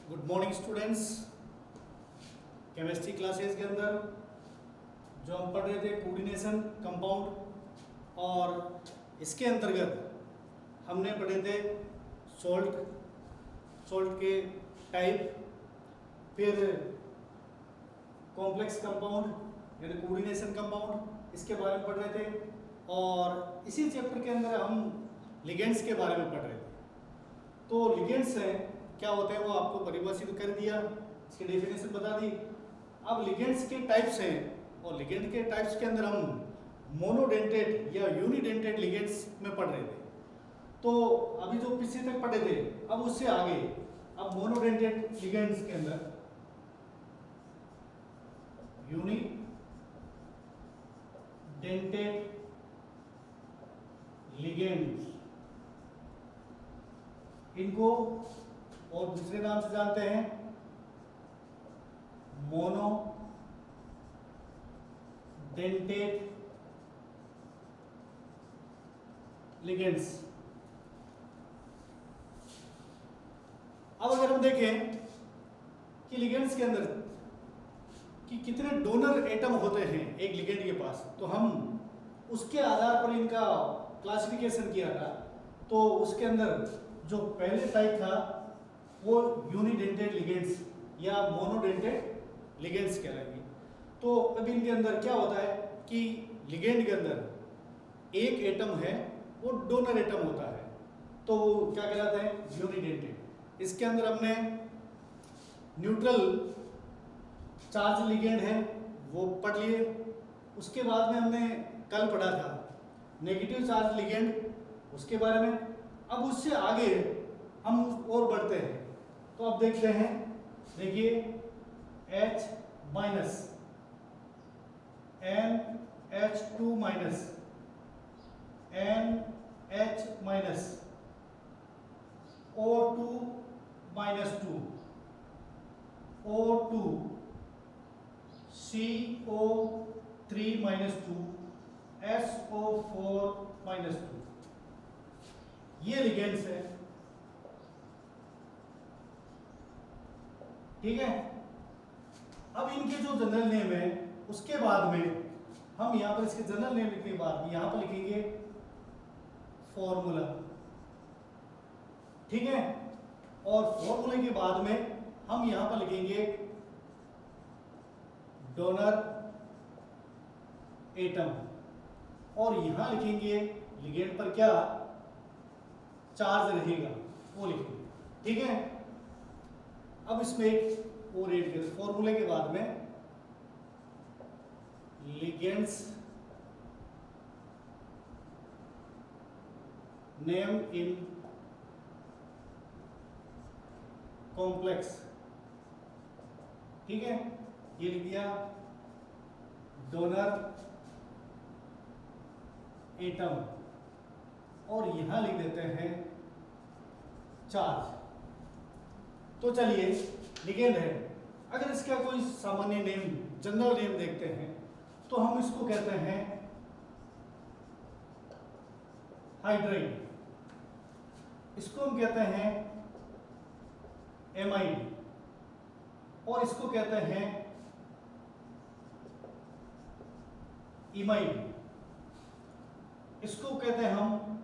Good morning students. Chemistry classes के अंदर जो हम पढ़ रहे थे कोऑर्डिनेशन कंपाउंड, और इसके अंतर्गत हमने पढ़े थे सॉल्ट के टाइप, फिर कॉम्प्लेक्स कंपाउंड यानी कोऑर्डिनेशन कंपाउंड, इसके बारे में पढ़ रहे थे। और इसी चैप्टर के अंदर हम लिगेंड्स के बारे में पढ़ रहे थे। तो लिगेंड्स हैं क्या होते हैं वो आपको परिभाषित कर दिया, इसकी डेफिनेशन बता दी। अब लिगेंड्स के टाइप्स हैं, और लिगेंड के टाइप्स के अंदर हम मोनोडेंटेड या यूनिडेंटेड लिगेंड्स में पढ़ रहे थे। तो अभी जो पीछे तक पढ़े थे, अब उससे आगे अब मोनोडेंटेड लिगेंड्स के अंदर यूनिडेंटेड लिगेंड्स, इनको और दूसरे नाम से जानते हैं मोनोडेंटेड लिगेंड्स। अब अगर हम देखें कि लिगेंड्स के अंदर कि कितने डोनर एटम होते हैं एक लिगेंड के पास, तो हम उसके आधार पर इनका क्लासिफिकेशन किया था। तो उसके अंदर जो पहले टाइप था वो यूनिडेंटेड लिगेंड्स या मोनोडेंटेड लिगेंड्स कहलाएंगे। तो अभी इनके अंदर क्या होता है कि लिगेंड के अंदर एक एटम है वो डोनर एटम होता है, तो क्या कहलाता है यूनिडेंटेड। इसके अंदर हमने न्यूट्रल चार्ज लिगेंड है वो पढ़ लिए। उसके बाद में हमने कल पढ़ा था नेगेटिव चार्ज लिगेंड, उसके बारे में। अब उससे आगे हम और बढ़ते हैं, तो अब देखते हैं, देखिए H minus NH2 minus NH minus O2 minus 2 O2 CO3 minus 2 SO4 minus 2, ये लिगेंड्स है। ठीक है। अब इनके जो जनरल नेम है उसके बाद में हम यहां पर इसके जनरल नेम लिखने के बाद में यहां पर लिखेंगे फॉर्मूला। ठीक है। और फॉर्मूले के बाद में हम यहां पर लिखेंगे डोनर एटम, और यहां लिखेंगे लिगेंड पर क्या चार्ज रहेगा वो लिखेंगे। ठीक है। अब इसमें एक और ऐड करें फॉर्मूले के बाद में, लिगेंड्स नेम इन कॉम्प्लेक्स। ठीक है, ये लिख दिया डोनर एटम, और यहां लिख देते हैं चार्ज। तो चलिए लिगेंड है, अगर इसका कोई सामान्य नेम जनरल नेम देखते हैं तो हम इसको कहते हैं हाइड्राइड, इसको हम कहते हैं एमाइड, और इसको कहते हैं इमाइड, इसको कहते हैं हम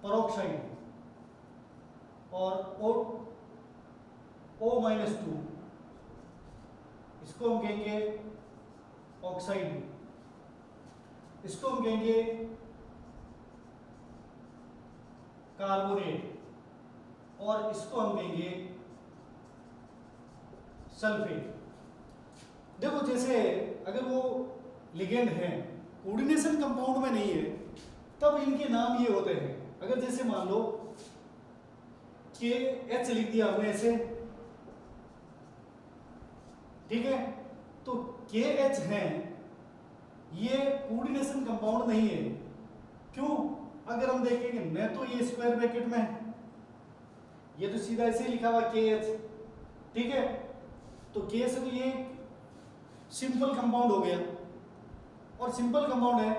परोक्साइड, और O माइनस 2 इसको हम कहेंगे ऑक्साइड, इसको हम कहेंगे कार्बोनेट, और इसको हम कहेंगे सल्फेट। देखो जैसे अगर वो लिगेंड है कोऑर्डिनेशन कंपाउंड में नहीं है तब इनके नाम ये होते हैं। अगर जैसे मान लो KH लिख दिया हमने ऐसे, ठीक है, तो KH है ये कोऑर्डिनेशन कंपाउंड नहीं है। क्यों? अगर हम देखेंगे न तो ये स्क्वायर ब्रैकेट में है, ये तो सीधा ऐसे ही लिखा हुआ KH। ठीक है, तो K से तो ये सिंपल कंपाउंड हो गया, और सिंपल कंपाउंड है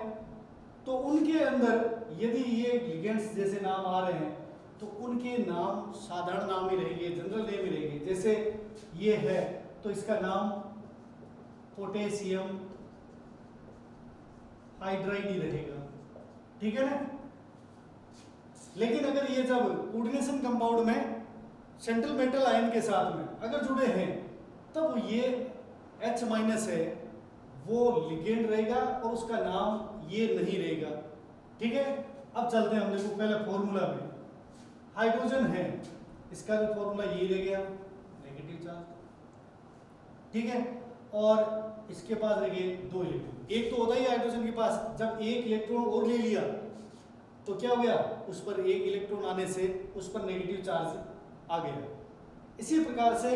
तो उनके अंदर यदि ये लिगेंड्स जैसे नाम आ रहे हैं तो उनके नाम साधारण नाम ही रहेंगे, जनरल नेम ही रहेंगे। जैसे ये है तो इसका नाम पोटेशियम हाइड्राइड ही रहेगा, ठीक है ना। लेकिन अगर ये जब कोऑर्डिनेशन कंपाउंड में सेंट्रल मेटल आयन के साथ में अगर जुड़े हैं तब ये H माइनस है वो लिगेंड रहेगा और उसका नाम ये नहीं रहेगा, ठीक है। अब चलते हैं हम देखो पहले फॉर्मूला में। हाइड्रोजन है, इसका भी फॉर्मूला ये रह गया, नेगेटिव चार्ज, ठीक है। और इसके पास रह दो इलेक्ट्रॉन, एक तो होता ही हाइड्रोजन के पास, जब एक इलेक्ट्रॉन और ले लिया तो क्या हो गया, उस पर एक इलेक्ट्रॉन आने से उस पर नेगेटिव चार्ज आ गया। इसी प्रकार से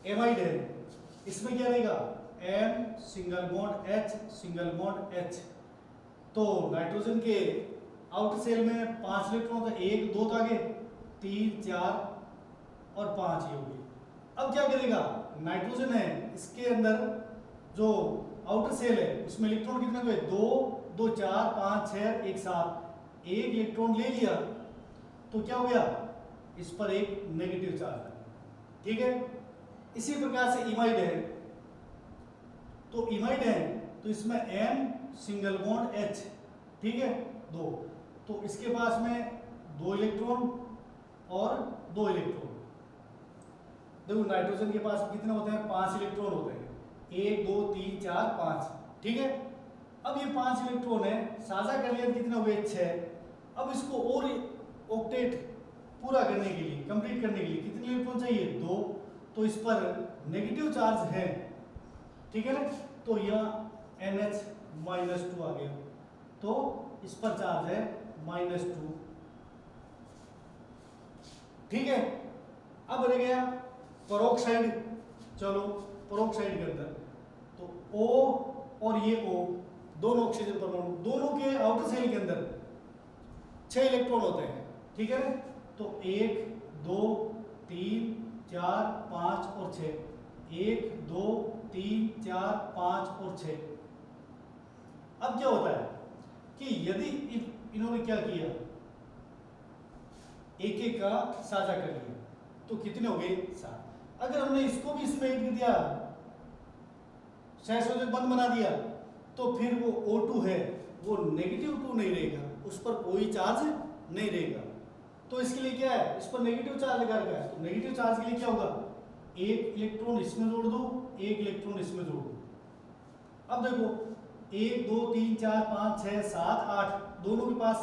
एमाइड है, इसमें क्या रहेगा, M single bond H single bond H। तो नाइट्रोजन के आउटर सेल में 5 इलेक्ट्रॉन था, 1 2 था आगे, 3 4 और 5 ये हो गए। अब क्या करेगा, नाइट्रोजन है इसके अंदर जो आउटर सेल है उसमें इलेक्ट्रॉन कितने हुए, 2 2 4 5 6 1 7, एक इलेक्ट्रॉन ले लिया तो क्या हो गया, इस पर एक नेगेटिव चार्ज है, ठीक है। इसी प्रकार से इमाइड है, तो इमाइड है तो इसमें M सिंगल बॉन्ड H, ठीक है, 2, तो इसके पास में 2 इलेक्ट्रॉन और 2 इलेक्ट्रॉन। देखो नाइट्रोजन के पास कितने होते हैं, 5 इलेक्ट्रॉन होते हैं, 1 2 3 4 5, ठीक है। अब ये 5 इलेक्ट्रॉन है, साझा कर लिया कितने हुए, 6। अब इसको और ऑक्टेट पूरा करने के लिए, कंप्लीट करने के लिए कितने इलेक्ट्रॉन चाहिए, 2, तो इस पर नेगेटिव चार्ज है, ठीक है ना। तो यहाँ NH-2 आ गया, तो इस पर चार्ज है -2, ठीक है। अब रह गया परोक्साइड, चलो परोक्साइड के अंदर तो O और ये O दोनों ऑक्सीजन परमाणु, दोनों के आउटर सेल के अंदर 6 इलेक्ट्रॉन होते हैं, ठीक है ना। तो 1 2 3 4 5 और 6, 1 2 3 4 5 और 6। अब क्या होता है कि यदि इन्होंने क्या किया, एक एक का साझा कर लिया तो कितने हो गए, 7। अगर हमने इसको भी इसमें ऐड कर दिया, सहसंयोजक बंद बना दिया, तो फिर वो O2 है वो -2 नहीं रहेगा, उस पर कोई चार्ज नहीं रहेगा। तो इसके लिए क्या है, इस पर नेगेटिव चार्ज लगा रखा है, तो नेगेटिव चार्ज के लिए क्या होगा, एक इलेक्ट्रॉन इसमें जोड़ दो, एक इलेक्ट्रॉन इसमें जोड़ दो। अब देखो 1 2 3 4 5 6 7 8, दोनों के पास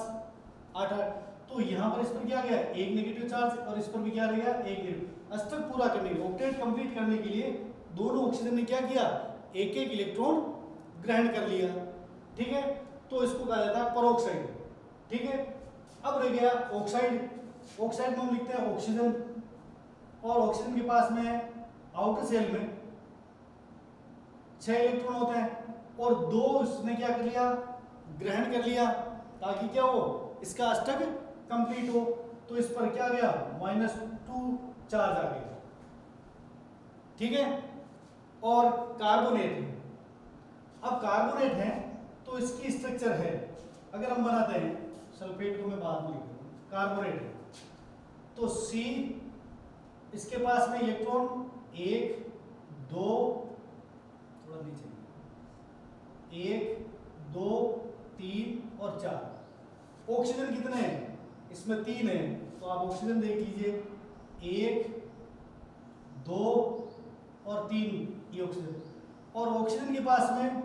8 8, तो यहाँ पर इस पर क्या गया, एक नेगेटिव चार्ज, और इस पर भी क्या रहेगा, एक नेगेटिव। अष्टक पूरा करने के लिए, ऑक्टेट कंप्लीट करने के लिए दोनों ऑक्सीजन ने क्या किया, एक एक इलेक्ट्रॉन ग्रहण कर लिया, ठीक है। तो इसको कहा जाता है परोक्साइड, ठीक है। अब रह गया ऑक्साइड। ऑक्साइड में हम लिखते हैं ऑक्सीजन, और ऑक्सीजन के पास में आउटर सेल में 6 इलेक्ट्रॉन होते हैं, और 2 इसने क्या कर लिया, ग्रहण कर लिया, ताकि क्या हो, इसका अष्टक कंप्लीट हो। तो इस पर क्या गया, -2 चार्ज आ गया, ठीक है। और कार्बोनेट है, अब कार्बोनेट है तो इसकी स्ट्रक्चर है, अगर हम बनाते हैं, सल्फेट को मैं बाद में लिख दूंगा, कार्बोनेट है तो C, इसके पास में इलेक्ट्रॉन 1 2, थोड़ा नीचे, 1 2 3 और 4। ऑक्सीजन कितने हैं, इसमें 3 है, तो आप ऑक्सीजन देख लीजिए, 1 2 और 3 ये ऑक्सीजन। और ऑक्सीजन के पास में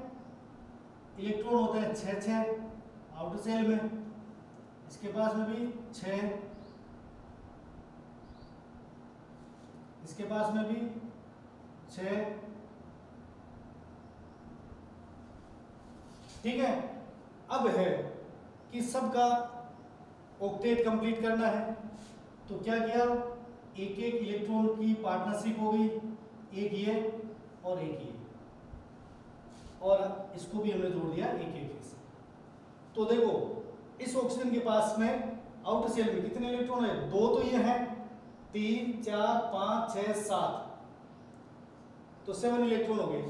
इलेक्ट्रॉन होते हैं 6 आउटर सेल में, इसके पास में भी 6, इसके पास में भी 6, ठीक है। अब है कि सबका ऑक्टेट कंप्लीट करना है, तो क्या किया, एक एक इलेक्ट्रॉन की पार्टनरशिप हो गई, एक ये और एक ये, और इसको भी हमने जोड़ दिया एक एक से। तो देखो इस ऑक्सीजन के पास में आउटर सेल में कितने इलेक्ट्रॉन है, 2 तो ये हैं, 3 4 5 6 7, तो 7 इलेक्ट्रॉन हो गए।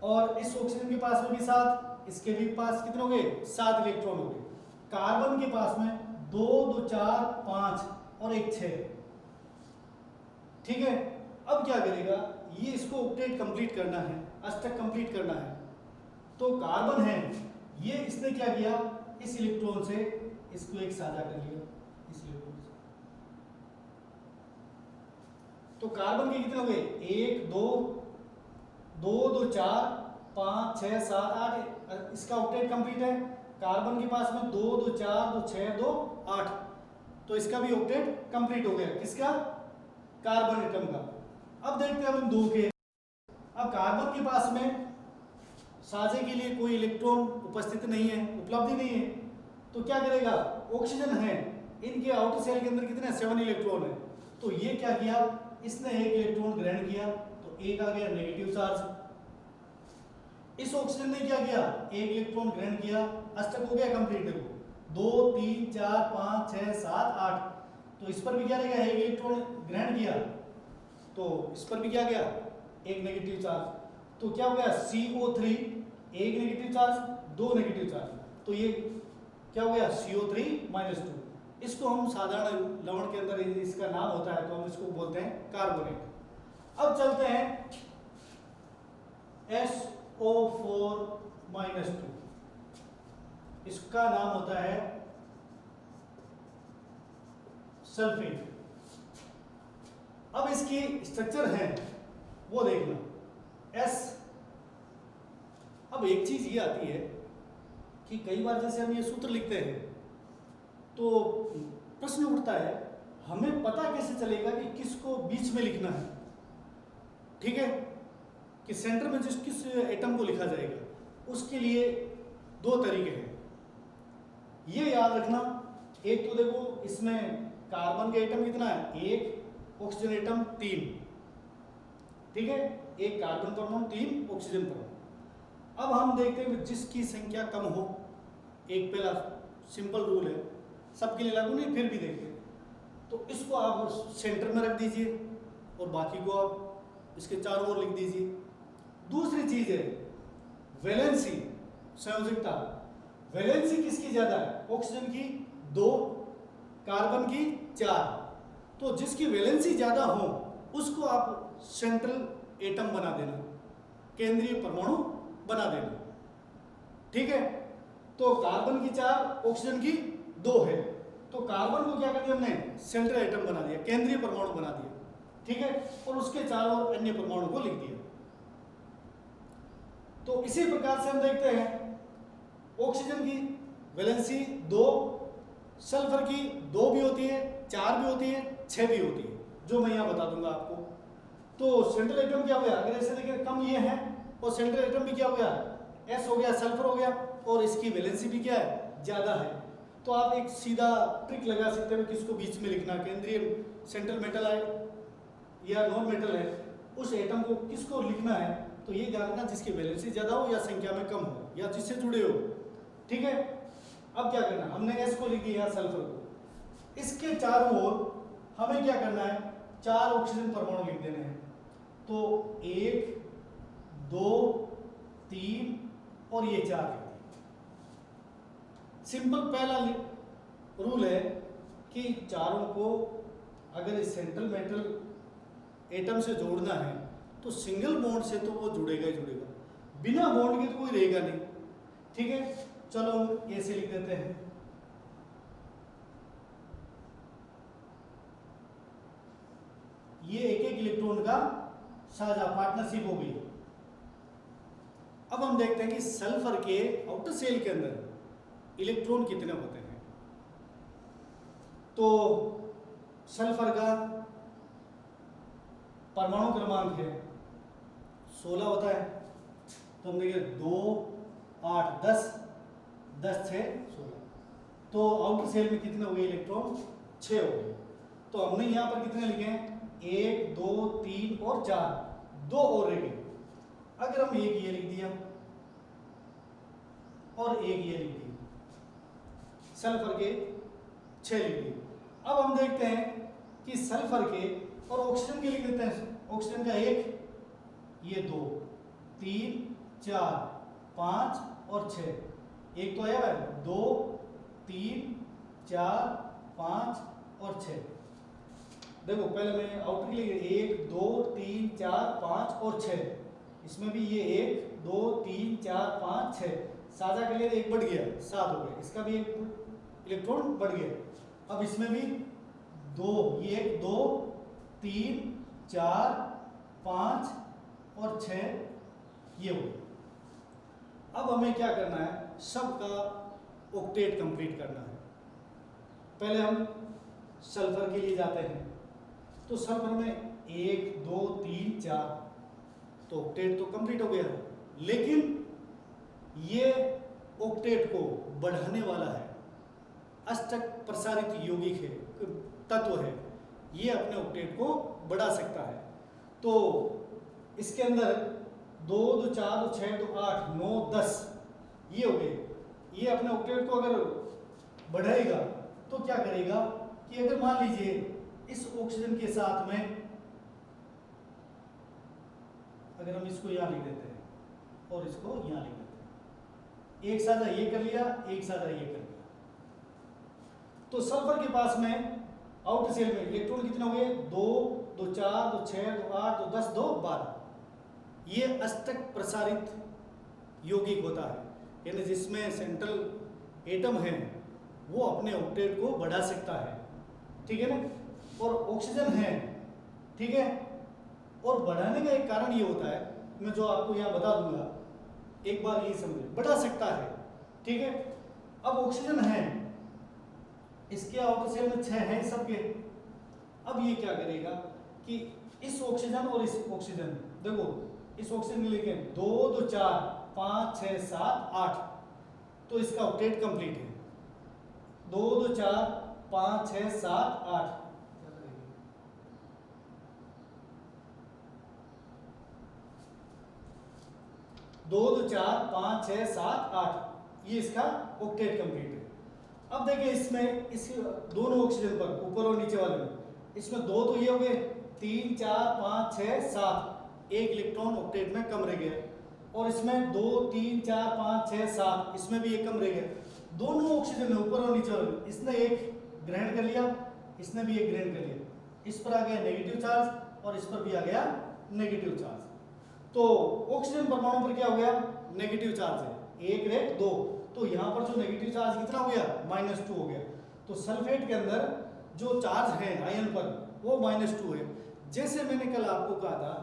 और इस ऑक्सीजन के पास में भी 7, इसके भी पास कितने हो गए, 7 इलेक्ट्रॉन हो गए। कार्बन के पास में 2 2 4 5 और एक 6। ठीक है, अब क्या करेगा, ये इसको ऑक्टेट कंप्लीट करना है, अष्टक कंप्लीट करना है। तो कार्बन है, ये इसने क्या किया, इस इलेक्ट्रॉन से इसको एक साझा कर लिया इस इलेक्ट्रॉन से। तो कार्बन के कितने हो गए, 1 2 2 2 4 5 6 7 8, इसका ऑक्टेट कंप्लीट है। कार्बन के पास में 2 2 4 2 6 2 8, तो इसका भी ऑक्टेट कंप्लीट हो गया, किसका, कार्बन एटम का। अब देखते हैं हम दो के। अब कार्बन के पास में साझे के लिए कोई इलेक्ट्रॉन उपस्थित नहीं है, उपलब्धि नहीं है, तो क्या करेगा, ऑक्सीजन है, इनके आउटर सेल के अंदर कितने 7 इलेक्ट्रॉन है, तो ये क्या किया, इसने एक इलेक्ट्रॉन ग्रहण किया, तो एक आ गया नेगेटिव चार्ज। इस ऑक्सीजन ने क्या किया, एक इलेक्ट्रॉन ग्रहण किया, अष्टक हो गया कंप्लीट। देखो 2 3 4 5 6 7 8, तो इस पर भी क्या रहेगा, एक इलेक्ट्रॉन ग्रहण किया, तो इस पर भी क्या गया, एक नेगेटिव चार्ज। तो क्या हो गया, CO3, एक नेगेटिव चार्ज, 2 नेगेटिव चार्ज, तो ये क्या हो गया, CO3-2। इसको हम साधारण लवण के अंदर इसका नाम होता है, तो हम इसको बोलते हैं कार्बोनेट। अब चलते हैं SO4-2, इसका नाम होता है सल्फेट। अब इसकी स्ट्रक्चर है वो देखना, S। अब एक चीज ये आती है कि कई बार जैसे हम ये सूत्र लिखते हैं तो प्रश्न उठता है, हमें पता कैसे चलेगा कि किसको बीच में लिखना है, ठीक है, कि सेंटर में जिस किस एटम को लिखा जाएगा। उसके लिए दो तरीके हैं, ये याद रखना। एक तो देखो इसमें कार्बन का एटम कितना है, 1, ऑक्सीजन एटम 3, ठीक है, एक कार्बन परमाणु 3 ऑक्सीजन परमाणु। अब हम देखते हैं जिसकी संख्या कम हो, एक पहला सिंपल रूल है, सबके लिए लागू नहीं, फिर भी देखते हैं। तो इसको आप सेंटर में रख दीजिए और बाकी को आप इसके चारों ओर लिख दीजिए। दूसरी चीज है वैलेंसी, संयोजकता। वैलेंसी किसकी ज्यादा है, ऑक्सीजन की 2, कार्बन की 4। तो जिसकी वैलेंसी ज्यादा हो उसको आप सेंट्रल एटम बना देना, केंद्रीय परमाणु बना देना, ठीक है। तो कार्बन की 4, ऑक्सीजन की 2 है, तो कार्बन को क्या कर दिया हमने, सेंट्रल एटम बना दिया, केंद्रीय परमाणु बना दिया, ठीक है, और उसके चारों ओर अन्य परमाणु को लिख दिया। तो इसी प्रकार से हम देखते हैं ऑक्सीजन की वैलेंसी 2, सल्फर की 2 भी होती है, 4 भी होती है, 6 भी होती है, जो मैं यहाँ बता दूंगा आपको। तो सेंट्रल एटम क्या हो गया, अगर ऐसे देखें कम ये है, और सेंट्रल एटम भी क्या हो गया, S हो गया, सल्फर हो गया, और इसकी वैलेंसी भी क्या है, ज्यादा है। तो आप एक सीधा ट्रिक लगा सकते हैं, किसको बीच में लिखना, केंद्रीय सेंट्रल मेटल है या नॉन मेटल है, उस एटम को किसको लिखना है, तो ये ध्यान रखना जिसकी वैलेंसी ज्यादा हो या संख्या में कम हो या जिससे जुड़े हो, ठीक है। अब क्या करना, हमने S को लिख दिया, सल्फर को, इसके चारों ओर हमें क्या करना है, 4 ऑक्सीजन परमाणु लिख देने हैं। तो 1 2 3 और ये 4 लिख दिए। सिंपल पहला रूल है कि चारों को अगर इस सेंट्रल मेटल एटम से जोड़ना है तो सिंगल बॉन्ड से तो वो जुड़ेगा ही जुड़ेगा, बिना बॉन्ड के तो कोई रहेगा नहीं, ठीक है। चलो हम ऐसे लिख देते हैं, ये एक एक इलेक्ट्रॉन का साझा पार्टनरशिप हो गई। अब हम देखते हैं कि सल्फर के आउटर सेल के अंदर इलेक्ट्रॉन कितने होते हैं। तो सल्फर का परमाणु क्रमांक है 16 होता है, तो हम देखिए 2 8 10 10 6 16, तो आउटर सेल में कितने हो गए इलेक्ट्रॉन, 6 हो गए। तो हमने यहाँ पर कितने लिखे हैं, 1 2 3 और 4, 2 और रह गए। अगर हम एक ये लिख दिया और एक ये लिख दिया, सल्फर के 6 लिख दिए। अब हम देखते हैं कि सल्फर के और ऑक्सीजन के लिख देते हैं, ऑक्सीजन का 1, ये 2 3 4 5 और 6, एक तो आया है 2 3 4, 5 और 6। देखो पहले मैं आउटर के लिए 1 2 3 4 5 और 6, इसमें भी ये 1 2 3 4 5 6, साझा के लिए एक बढ़ गया 7 हो गए, इसका भी एक इलेक्ट्रॉन बढ़ गया। अब इसमें भी 2, ये 1 2 3 4 5 और 6 ये हो गया। अब हमें क्या करना है, सबका ऑक्टेट कंप्लीट करना है। पहले हम सल्फर के लिए जाते हैं, तो सल्फर में 1 2 3 4, तो ऑक्टेट तो कंप्लीट हो गया, लेकिन ये ऑक्टेट को बढ़ाने वाला है, अष्टक प्रसारित यौगिक है, तत्व है, ये अपने ऑक्टेट को बढ़ा सकता है। तो इसके अंदर 2 2 4 2 6 2 8 9 10 ये हो गए। ये अपने ऑक्टेट को अगर बढ़ाएगा तो क्या करेगा कि अगर मान लीजिए इस ऑक्सीजन के साथ में अगर हम इसको यहां लिख देते हैं और इसको यहां लिख देते हैं, एक साझा ये कर लिया, एक साझा ये कर लिया, तो सल्फर के पास में आउटर सेल में इलेक्ट्रॉन कितने हो गए, 2 2 4 2 6 2 8 2 10 2 12। ये अष्टक प्रसारित यौगिक होता है, यानी जिसमें सेंट्रल एटम है वो अपने ऑक्टेट को बढ़ा सकता है, ठीक है ना। और ऑक्सीजन है, ठीक है, और बढ़ाने का एक कारण ये होता है, मैं जो आपको यहाँ बता दूंगा, एक बार ये समझे, बढ़ा सकता है, ठीक है। अब ऑक्सीजन है, इसके आउटर सेल में 6 है सबके। अब ये क्या करेगा कि इस ऑक्सीजन और इस ऑक्सीजन, देखो इस ऑक्सीजन लेके 2 2 4 5 6 7 8, तो इसका ऑक्टेट कंप्लीट है। 2 2 4 5 6 7 8, 2 2 4 5 6 7 8, ये इसका ऑक्टेट कंप्लीट है। अब देखिए इसमें इस दोनों ऑक्सीजन पर, ऊपर और नीचे वाले में, इसमें 2 तो ये हो गए, 3 4 5 6 7, एक इलेक्ट्रॉन ऑक्टेट में कम रह गया, और इसमें 2 3 4 5 6 7, इसमें भी एक कम रह गया। दोनों ऑक्सीजन है ऊपर और नीचे वाले, इसने एक ग्रहण कर लिया, इसने भी एक ग्रहण कर लिया, इस पर आ गया नेगेटिव चार्ज और इस पर भी आ गया नेगेटिव चार्ज। तो ऑक्सीजन परमाणु पर क्या हो गया, नेगेटिव चार्ज है, 1 रेट 2, तो यहाँ पर जो नेगेटिव चार्ज कितना हो गया, -2 हो गया। तो सल्फेट के अंदर जो चार्ज है आयन पर वो -2 है। जैसे मैंने कल आपको कहा था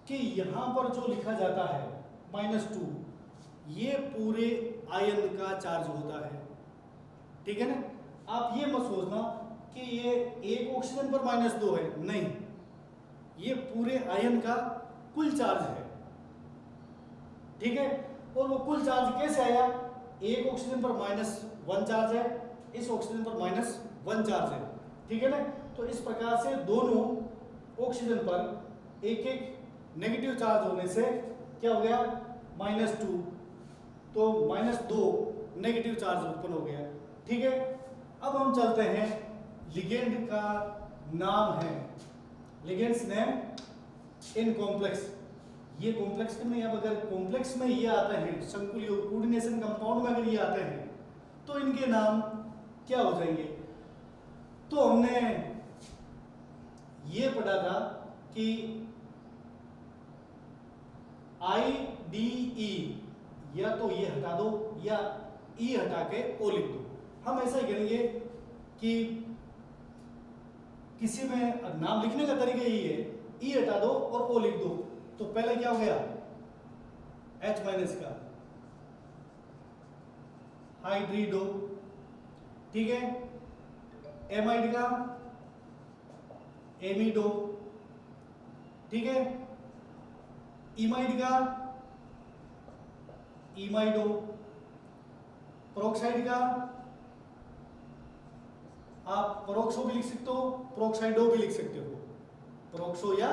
कि यहाँ पर जो लिखा जाता है -2, ये पूरे आयन का चार्ज होता है, ठीक है ना। आप ये मत सोचना कि ये एक ऑक्सीजन पर -2 है, नहीं, ये पूरे आयन का कुल चार्ज है, ठीक है। और वो कुल चार्ज कैसे आया, एक ऑक्सीजन पर -1 चार्ज है, इस ऑक्सीजन पर -1 चार्ज है, ठीक है ना। तो इस प्रकार से दोनों ऑक्सीजन पर एक एक नेगेटिव चार्ज होने से क्या हो गया, -2, तो -2 नेगेटिव चार्ज उत्पन्न हो गया, ठीक है। अब हम चलते हैं, लिगेंड का नाम है, लिगेंड्स नेम इन कॉम्प्लेक्स। ये कॉम्प्लेक्स में, अब अगर कॉम्प्लेक्स में ये आते हैं, संकुल कोऑर्डिनेशन कंपाउंड में अगर ये आते हैं, तो इनके नाम क्या हो जाएंगे। तो हमने ये पढ़ा था कि IDE, या तो ये हटा दो या E हटा के O लिख दो। हम ऐसा ही करेंगे कि किसी में नाम लिखने का तरीका यही है, E हटा दो और O लिख दो। तो पहले क्या हो गया, H- का हाइड्रिडो, ठीक है, एमाइड का एमिडो, ठीक है, इमाइड का इमाइडो, प्रोक्साइड का आप प्रोक्सो भी लिख सकते हो, प्रोक्साइडो भी लिख सकते हो, प्रोक्सो या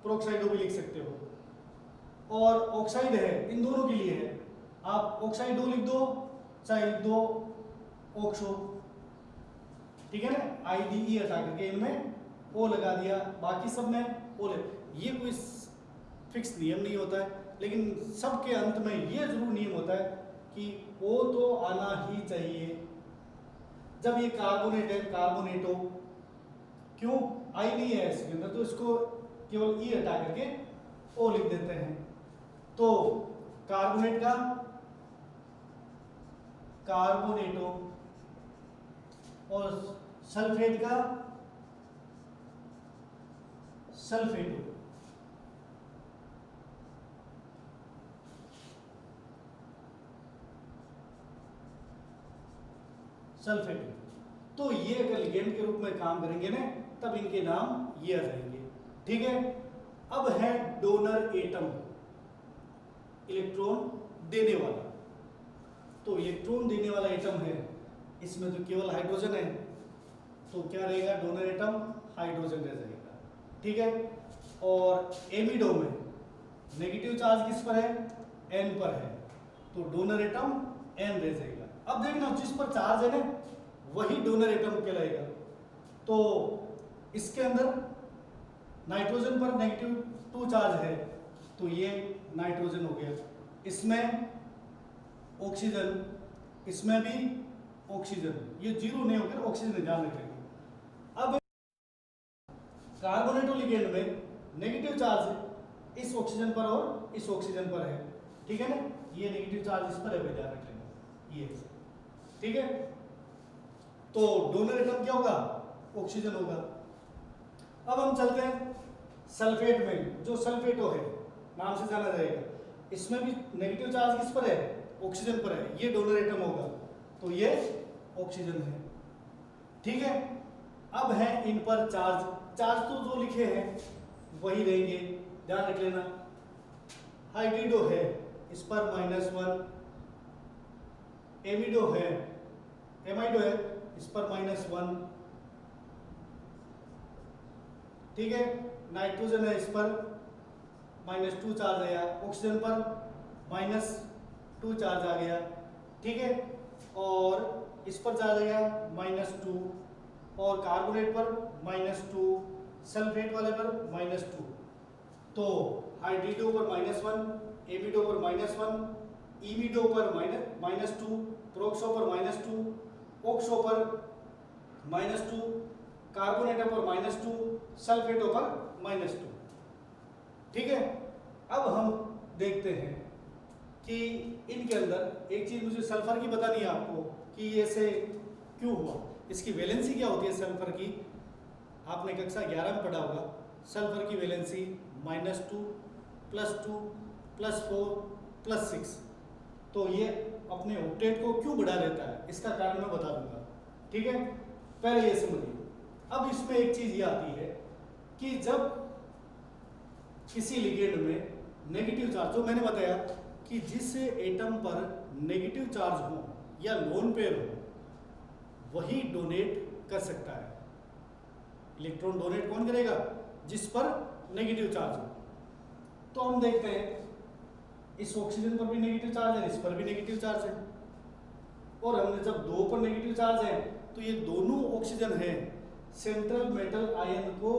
प्रोक्साइडो भी लिख सकते हो। और ऑक्साइड है, इन दोनों के लिए है, आप ऑक्साइडो लिख दो चाहे लिख दो ऑक्सो, ठीक है ना। IDE हटा करके इनमें O लगा दिया, बाकी सब में O ले। ये कोई फिक्स नियम नहीं होता है, लेकिन सबके अंत में ये जरूर नियम होता है कि O तो आना ही चाहिए। जब ये कार्बोनेट है कार्बोनेटो, क्यों आई नहीं है इसके अंदर, तो इसको केवल ई हटा करके ओ लिख देते हैं। तो कार्बोनेट का कार्बोनेटो और सल्फेट का सल्फेटो। सल्फेट, तो ये अगर लिगेंड के रूप में काम करेंगे ना, तब इनके नाम ये आ जाएंगे। ठीक है, अब है डोनर एटम, इलेक्ट्रॉन देने वाला। तो इलेक्ट्रॉन देने वाला एटम है, इसमें तो केवल हाइड्रोजन है, तो क्या रहेगा, डोनर एटम हाइड्रोजन रह जाएगा। ठीक है, और एमिडो में नेगेटिव चार्ज किस पर है, एन पर है, तो डोनर एटम एन रह जाएगा। अब देखना जिस पर चार्ज है ना वही डोनर एटम कहलाएगा। तो इसके अंदर नाइट्रोजन पर -2 चार्ज है, तो ये नाइट्रोजन हो गया। इसमें ऑक्सीजन, इसमें भी ऑक्सीजन, ये जीरो नहीं होकर ऑक्सीजन ध्यान रखेंगे। अब कार्बोनेटो लिगेंड में नेगेटिव चार्ज इस ऑक्सीजन पर और इस ऑक्सीजन पर है। ठीक है ना, ये नेगेटिव चार्ज इस पर है, ध्यान रखेंगे ये। ठीक है, तो डोनर एटम क्या होगा, ऑक्सीजन होगा। अब हम चलते हैं सल्फेट में, जो सल्फेटो है नाम से जाना जाएगा, इसमें भी नेगेटिव चार्ज किस पर है, ऑक्सीजन पर है, ये डोनर एटम होगा, तो ये ऑक्सीजन है। ठीक है, अब है इन पर चार्ज, चार्ज तो जो लिखे हैं वही रहेंगे, ध्यान रख लेना। हाइड्रिडो है, इस पर -1, एमिडो है, एमाइडो है, इस पर -1। ठीक है, नाइट्रोजन है, इस पर -2 चार्ज आया, ऑक्सीजन पर -2 चार्ज आ गया। ठीक है, और इस पर चार्ज आ गया -2, और कार्बोनेट पर -2, सल्फेट वाले पर -2। तो हाइड्रिडो पर -1, एमिडो पर -1, इमिडो पर -2, प्रोक्सो पर -2, ऑक्सो पर -2, कार्बोनेटो पर -2, सल्फेटो पर -2। ठीक है, अब हम देखते हैं कि इनके अंदर एक चीज मुझे सल्फर की बतानी है आपको कि ये ऐसे क्यों हुआ, इसकी वैलेंसी क्या होती है सल्फर की, आपने कक्षा 11 में पढ़ा होगा। सल्फर की वैलेंसी -2, +2, +4, +6। तो ये अपने ऑक्टेट को क्यों बढ़ा देता है, इसका कारण मैं बता दूंगा। ठीक है, पहले ये समझिए। अब इसमें एक चीज ये आती है कि जब किसी लिगेंड में नेगेटिव चार्ज, जो मैंने बताया कि जिस एटम पर नेगेटिव चार्ज हो या लोन पेयर हो वही डोनेट कर सकता है। इलेक्ट्रॉन डोनेट कौन करेगा, जिस पर नेगेटिव चार्ज हो। तो हम देखते हैं इस ऑक्सीजन पर भी नेगेटिव चार्ज है, इस पर भी नेगेटिव चार्ज है, और हमने जब दो पर नेगेटिव चार्ज है तो ये दोनों ऑक्सीजन है, सेंट्रल मेटल आयन को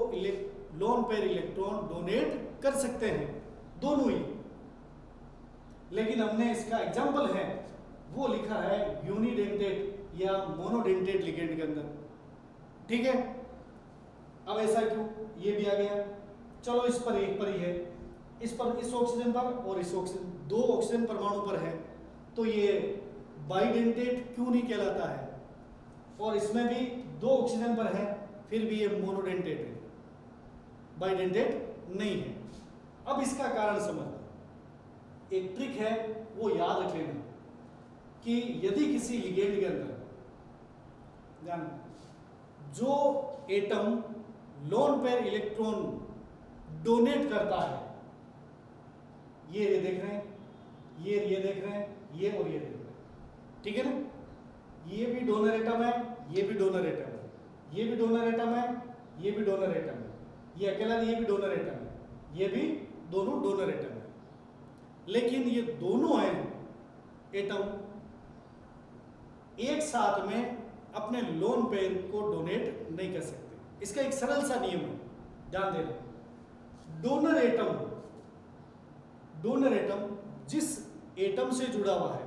लोन पेयर इलेक्ट्रॉन डोनेट कर सकते हैं, दोनों ही। लेकिन हमने इसका एग्जाम्पल है वो लिखा है यूनिडेंटेट या मोनोडेंटेट लिगेंड के अंदर। ठीक है, अब ऐसा क्यों, ये भी आ गया। चलो इस पर एक पर ही है, इस पर इस ऑक्सीजन पर और इस ऑक्सीजन, दो ऑक्सीजन परमाणु पर है, तो ये बाइडेंटेट क्यों नहीं कहलाता है। और इसमें भी दो ऑक्सीजन पर है, फिर भी ये मोनोडेंटेट है, बाइडेंटेट नहीं है। अब इसका कारण समझना, एक ट्रिक है वो याद रख लेना कि यदि किसी लिगेंड के अंदर जान जो atom lone pair electron donate करता है, ये देख रहे हैं, ये देख रहे हैं, ये और ये देख रहे हैं। ठीक है ना, ये भी डोनर एटम है, ये भी डोनर एटम है, ये भी डोनर एटम है, ये भी डोनर एटम है, ये अकेला ये भी डोनर एटम है, ये भी दोनों डोनर एटम है। लेकिन ये दोनों हैं एटम एक साथ में अपने लोन पेयर को डोनेट नहीं कर सकते। इसका एक सरल सा नियम है, ध्यान देना। डोनर एटम जिस एटम से जुड़ा हुआ है,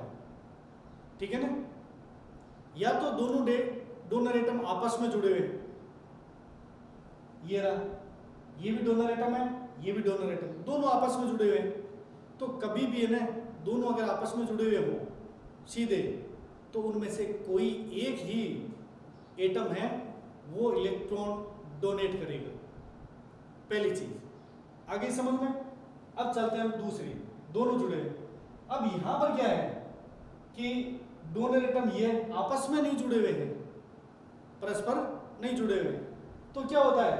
ठीक है ना, या तो दोनों डोनर एटम आपस में जुड़े हुए हैं, ये रहा, ये भी डोनर एटम है, ये भी डोनर एटम, दोनों आपस में जुड़े हुए हैं। तो कभी भी है ना, दोनों अगर आपस में जुड़े हुए हो सीधे, तो उनमें से कोई एक ही एटम है वो इलेक्ट्रॉन डोनेट करेगा, पहली चीज। आगे समझ में। अब चलते हैं दूसरी, दोनों जुड़े हैं। अब यहां पर क्या है कि डोनर एटम ये आपस में नहीं जुड़े हुए हैं, परस्पर नहीं जुड़े हुए। तो क्या होता है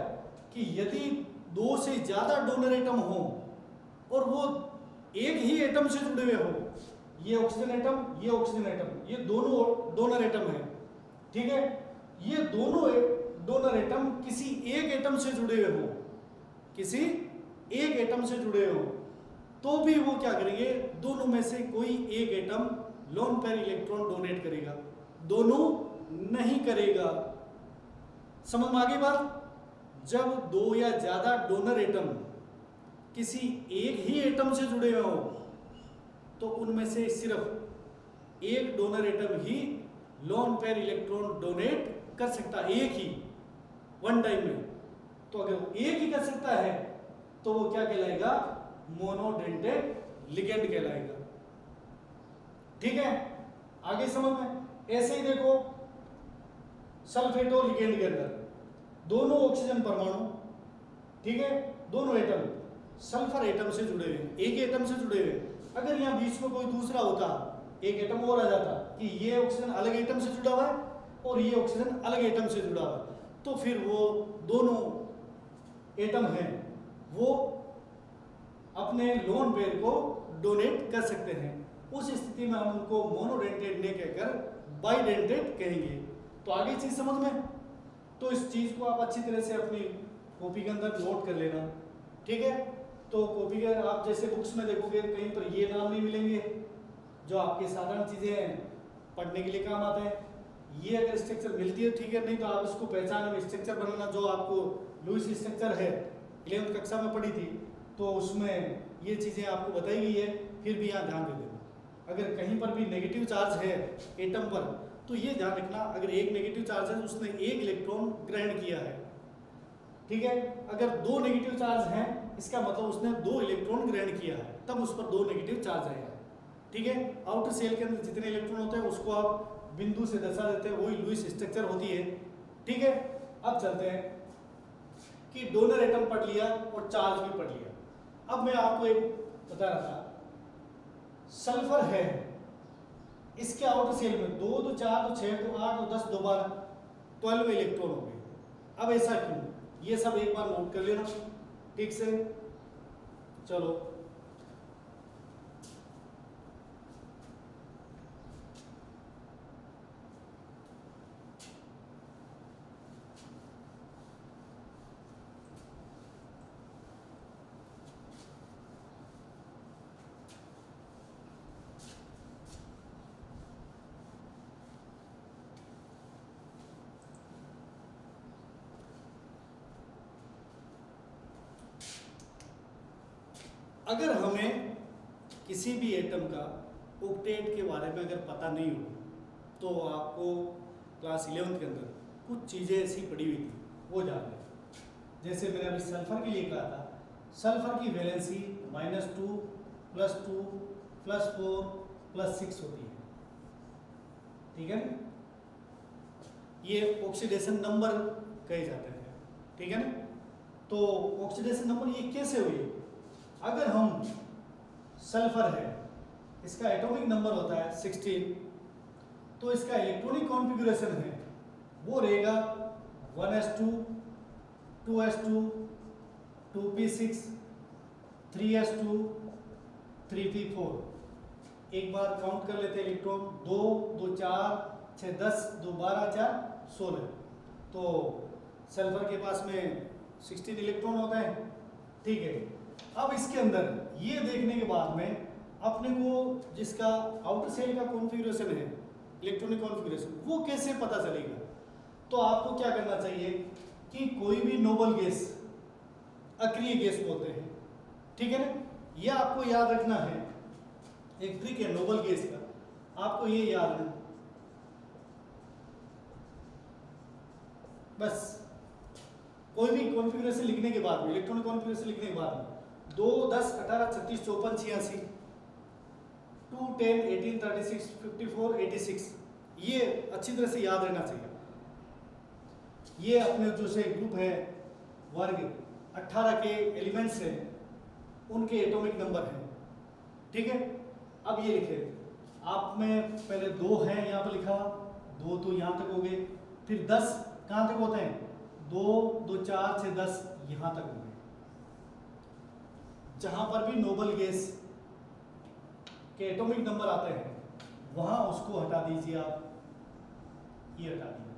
कि यदि दो से ज्यादा डोनर एटम हो और वो एक ही एटम से जुड़े हुए हो, ये ऑक्सीजन एटम, ये ऑक्सीजन एटम, ये दोनों डोनर एटम है, ठीक है, ये दोनों डोनर एटम किसी एक एटम से जुड़े हुए हो, किसी एक एटम से जुड़े हो, तो भी वो क्या करेंगे, दोनों में से कोई एक atom lone pair electron donate करेगा, दोनों नहीं करेगा। समझ में आ गई बात। जब दो या ज्यादा डोनर एटम किसी एक ही एटम से जुड़े हुए हो, तो उनमें से सिर्फ एक डोनर एटम ही लोन पेयर इलेक्ट्रॉन डोनेट कर सकता है, एक ही, वन टाइम में। तो अगर वो एक ही कर सकता है तो वो क्या कहलाएगा, मोनोडेंटेट लिगेंड कहलाएगा, ठीक है। आगे समझ में। ऐसे ही देखो सल्फेटो लिगेंड के अंदर दोनों ऑक्सीजन परमाणु, ठीक है, दोनों एटम सल्फर एटम से जुड़े हुए, एक एटम से जुड़े हुए। अगर यहाँ बीच में कोई दूसरा होता, एक एटम और आ जाता कि ये ऑक्सीजन अलग एटम से जुड़ा हुआ है और ये ऑक्सीजन अलग एटम से जुड़ा हुआ है, तो फिर वो दोनों एटम हैं वो अपने लोन पेयर को डोनेट कर सकते हैं। उस स्थिति में हम उनको मोनोडेंटेट नहीं कहकर बाइडेंटेट कहेंगे। तो आगे चीज समझ में। तो इस चीज को आप अच्छी तरह से अपनी कॉपी के अंदर नोट कर लेना, ठीक है। तो कॉपी के आप जैसे बुक्स में देखोगे कहीं पर ये नाम नहीं मिलेंगे जो आपके साधारण चीजें पढ़ने के लिए काम आते हैं। ये अगर स्ट्रक्चर मिलती है ठीक है, नहीं तो आप इसको पहचान में स्ट्रक्चर बनाना, जो आपको लुईस स्ट्रक्चर है 11वीं कक्षा में पढ़ी थी, तो उसमें ये चीजें आपको बताई गई है। फिर भी यहाँ ध्यान दे देना, अगर कहीं पर भी नेगेटिव चार्ज है एटम पर, तो ये ध्यान रखना, अगर एक नेगेटिव चार्ज है तो उसने एक इलेक्ट्रॉन ग्रहण किया है, ठीक है। अगर दो नेगेटिव चार्ज हैं, इसका मतलब उसने दो इलेक्ट्रॉन ग्रहण किया है, तब उस पर दो नेगेटिव चार्ज आएगा, ठीक है। आउटर सेल के अंदर जितने इलेक्ट्रॉन होते हैं उसको आप बिंदु से दर्शा देते हैं, वही लुईस स्ट्रक्चर होती है, ठीक है। अब चलते हैं कि डोनर एटम पढ़ लिया और चार्ज भी पढ़ लिया। अब मैं आपको एक बता रहा था, सल्फर है, इसके आउटर सेल में 2 2 4 2 6 2 8 2 10 2 12 12 इलेक्ट्रॉन हो गए। अब ऐसा क्यों, ये सब एक बार नोट कर लेना ठीक से। चलो अगर हमें किसी भी एटम का ऑक्टेट के बारे में अगर पता नहीं हो, तो आपको क्लास 11th के अंदर कुछ चीज़ें ऐसी पड़ी हुई थी वो जान लें। जैसे मैंने अभी सल्फर के लिए कहा था, सल्फर की वैलेंसी -2 +2 +4 +6 होती है, ठीक है ना। ये ऑक्सीडेशन नंबर कहे जाते हैं, ठीक है ना। तो ऑक्सीडेशन नंबर ये कैसे हुई, अगर हम सल्फर है, इसका एटॉमिक नंबर होता है 16, तो इसका इलेक्ट्रॉनिक कॉन्फ़िगरेशन है वो रहेगा 1s2 2s2 2p6 3s2 3p4। एक बार काउंट कर लेते हैं इलेक्ट्रॉन, 2 2 4 6 10 2 12 4 16। तो सल्फर के पास में 16 इलेक्ट्रॉन होता है, ठीक है। अब इसके अंदर ये देखने के बाद में अपने को जिसका आउटर सेल का कॉन्फ़िगरेशन है, इलेक्ट्रॉनिक कॉन्फ़िगरेशन, वो कैसे पता चलेगा। तो आपको क्या करना चाहिए कि कोई भी नोबल गैस, अक्रिय गैस बोलते हैं, ठीक है ना, ये आपको याद रखना है। एक ट्रिक है नोबल गैस का, आपको ये याद रखना, बस कोई भी कॉन्फ़िगरेशन लिखने के बाद में, इलेक्ट्रॉनिक कॉन्फ़िगरेशन लिखने के बाद में 2, 10, 18, 36, 54, 86, 2, 10, 18, 36, 54, 86, ये अच्छी तरह से याद रहना चाहिए। ये अपने जो से ग्रुप है वर्ग 18 के एलिमेंट्स हैं, उनके एटॉमिक नंबर हैं, ठीक है। अब ये लिखे आप में पहले 2 है यहाँ पर लिखा, 2 तो यहाँ तक हो गए, फिर 10 कहाँ तक होते हैं, 2, 2, 4, 6, 10 यहाँ तक हो गए। जहाँ पर भी नोबल गैस के एटॉमिक नंबर आते हैं वहाँ उसको हटा दीजिए आप, ये हटा दिया।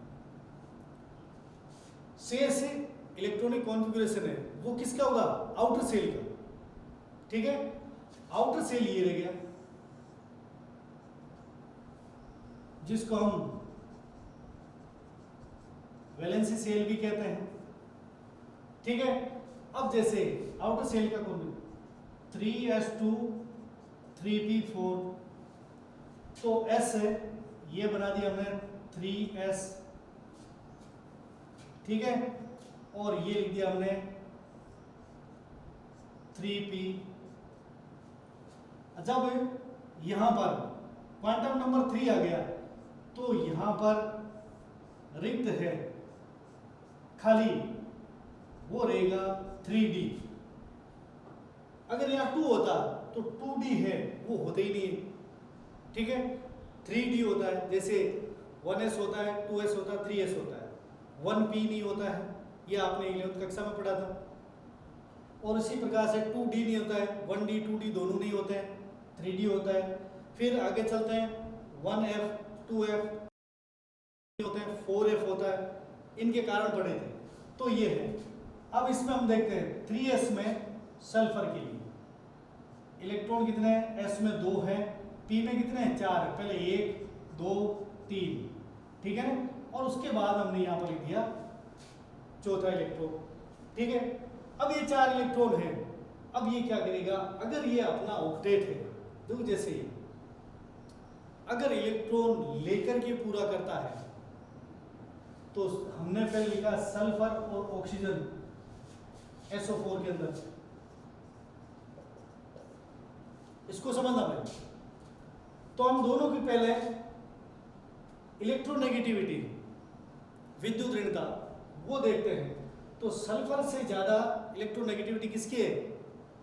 शेष इलेक्ट्रॉनिक कॉन्फ़िगरेशन है वो किसका होगा, आउटर सेल का, ठीक है। आउटर सेल ये रह गया जिसको हम वैलेंसी सेल भी कहते हैं, ठीक है। अब जैसे आउटर सेल का कौन 3s2 3p4, तो s है ये बना दिया हमने 3s, ठीक है, और ये लिख दिया हमने 3p। जब यहां पर क्वांटम नंबर 3 आ गया तो यहां पर रिक्त है खाली, वो रहेगा 3d। अगर यहाँ 2 होता तो 2d है, वो होता ही नहीं है, ठीक है। 3d होता है, जैसे 1s होता है, 2s होता है, 3s होता है, 1p नहीं होता है, ये आपने 11वीं कक्षा में पढ़ा था। और इसी प्रकार से 2d नहीं होता है, 1d 2d दोनों नहीं होते हैं, 3d होता है। फिर आगे चलते हैं 1f 2f होते हैं, 4f होता है, इनके कारण पढ़े थे, तो ये है। अब इसमें हम देखते हैं 3s में सल्फर के लिए इलेक्ट्रॉन कितने हैं, s में 2 है, p में कितने हैं, 4 है। पहले 1 2 3, ठीक है ना, और उसके बाद हमने यहाँ पर लिख दिया चौथा इलेक्ट्रॉन, ठीक है। अब ये 4 इलेक्ट्रॉन है, अब ये क्या करेगा, अगर ये अपना ऑक्टेट है, देखो जैसे ये अगर इलेक्ट्रॉन लेकर के पूरा करता है तो हमने पहले लिखा सल्फर और ऑक्सीजन SO4 के अंदर, इसको समझना भाई। तो हम दोनों की पहले इलेक्ट्रोनेगेटिविटी, विद्युत ऋणता, वो देखते हैं। तो सल्फर से ज्यादा इलेक्ट्रोनेगेटिविटी किसकी है,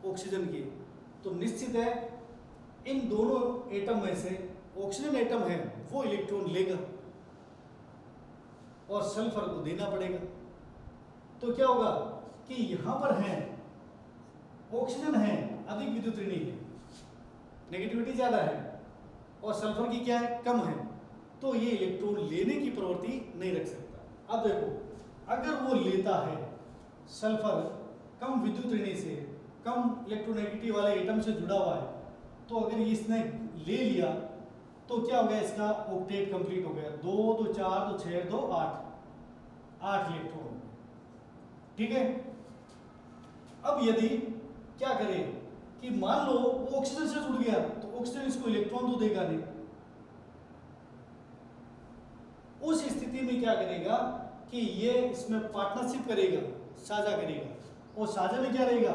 ऑक्सीजन की। तो निश्चित है इन दोनों एटम में से ऑक्सीजन एटम है वो इलेक्ट्रॉन लेगा और सल्फर को देना पड़ेगा। तो क्या होगा कि यहां पर है ऑक्सीजन है अधिक विद्युत ऋणी है, नेगेटिविटी ज्यादा है, और सल्फर की क्या है, कम है, तो ये इलेक्ट्रॉन लेने की प्रवृत्ति नहीं रख सकता। अब देखो अगर वो लेता है सल्फर कम विद्युत ऋणी से, कम इलेक्ट्रोनेगेटिविटी वाले एटम से जुड़ा हुआ है, तो अगर इसने ले लिया तो क्या हो गया, इसका ऑक्टेट कंप्लीट हो गया, 2 2 4 2 6 2 8 इलेक्ट्रॉन, ठीक है। अब यदि क्या करें कि मान लो वो ऑक्सीजन से जुड़ गया तो ऑक्सीजन इसको इलेक्ट्रॉन तो देगा नहीं, उस स्थिति में क्या करेगा कि ये इसमें पार्टनरशिप करेगा, साझा करेगा, और साझा में क्या रहेगा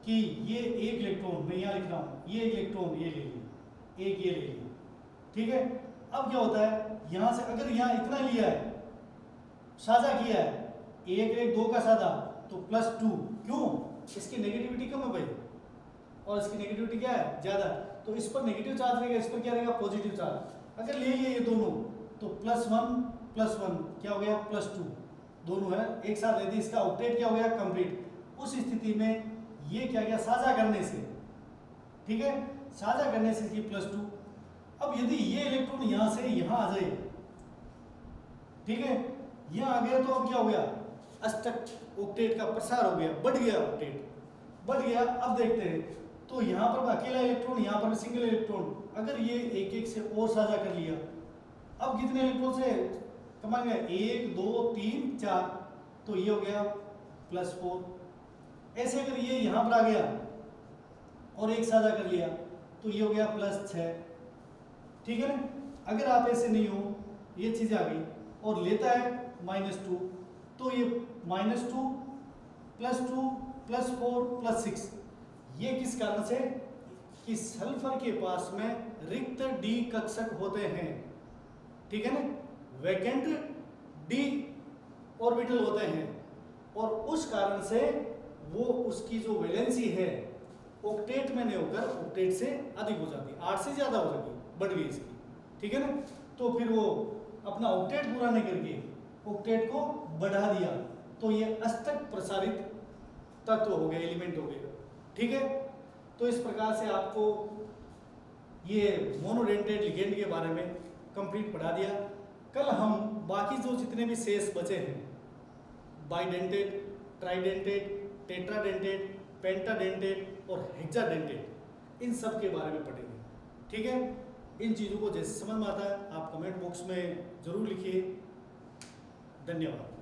कि ये एक इलेक्ट्रॉन, मैं यहाँ लिख रहा हूँ, ये इलेक्ट्रॉन ये ले लिया, एक ये ले लिया, ठीक है। अब क्या होता है, यहां से अगर यहाँ इतना लिया है, साझा किया है, 1 1 2 का साझा, तो +2, क्यों, इसकी नेगेटिविटी कम है भाई, और इसकी नेगेटिविटी क्या है, ज्यादा, तो इस पर नेगेटिव चार्ज रहेगा, इस पर क्या रहेगा, पॉजिटिव चार्ज। अगर ले लिए ये दोनों तो +1 क्या हो गया, +2, दोनों है एक साथ लेते, इसका ऑक्टेट क्या हो गया, कंप्लीट। उस स्थिति में ये क्या गया, साझा करने से, ठीक है, साझा करने से इसकी +2। अब यदि ये इलेक्ट्रॉन यहां से यहां आ जाए, ठीक है, यहां आ गया, तो अब क्या हो गया, अष्टक ऑक्टेट का प्रसार हो गया, बढ़ गया, ऑक्टेट बढ़ गया। अब देखते हैं, तो यहां पर अकेला इलेक्ट्रॉन, यहां पर सिंगल इलेक्ट्रॉन, अगर ये एक एक से और साझा कर लिया, अब कितने इलेक्ट्रॉन से कमा गया, 1 2 3 4, तो ये हो गया +4। ऐसे अगर ये यहां पर आ गया और एक साझा कर लिया तो ये हो गया +6, ठीक है ना। अगर आप ऐसे नहीं हो, ये चीज आ गई और लेता है -2, तो ये -2 +2 +4 +6, ये किस कारण से कि सल्फर के पास में रिक्त डी कक्षक होते हैं, ठीक है ना, वैकेंट डी ऑर्बिटल होते हैं, और उस कारण से वो उसकी जो वैलेंसी है ऑक्टेट में नहीं होकर ऑक्टेट से अधिक हो जाती है, 8 से ज़्यादा हो जाती, बढ़ गई इसकी, ठीक है ना। तो फिर वो अपना ऑक्टेट पूरा नहीं करके ऑक्टेट को बढ़ा दिया, तो ये अष्टक प्रसारित तत्व हो गए, एलिमेंट हो गए, ठीक है। तो इस प्रकार से आपको ये मोनोडेंटेड लिगेंड के बारे में कंप्लीट पढ़ा दिया। कल हम बाकी जो जितने भी शेष बचे हैं, बाइडेंटेड, ट्राइडेंटेड, टेट्राडेंटेड, पेंटाडेंटेड और हेक्साडेंटेड, इन सब के बारे में पढ़ेंगे, ठीक है। इन चीज़ों को जैसे समझ में आता है आप कमेंट बॉक्स में ज़रूर लिखिए। धन्यवाद।